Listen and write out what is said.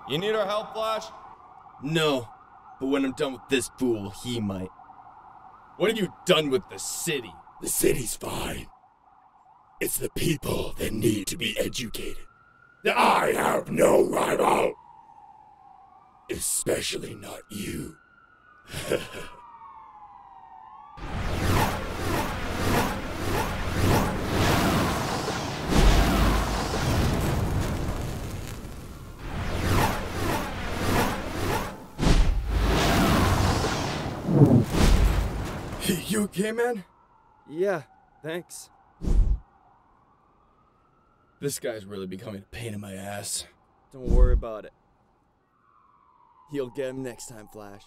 You need our help, Flash? No, but when I'm done with this fool, he might. What have you done with the city? The city's fine. It's the people that need to be educated. That I have no rival. Especially not you. You okay, man? Yeah, thanks. This guy's really becoming a pain in my ass. Don't worry about it. He'll get him next time, Flash.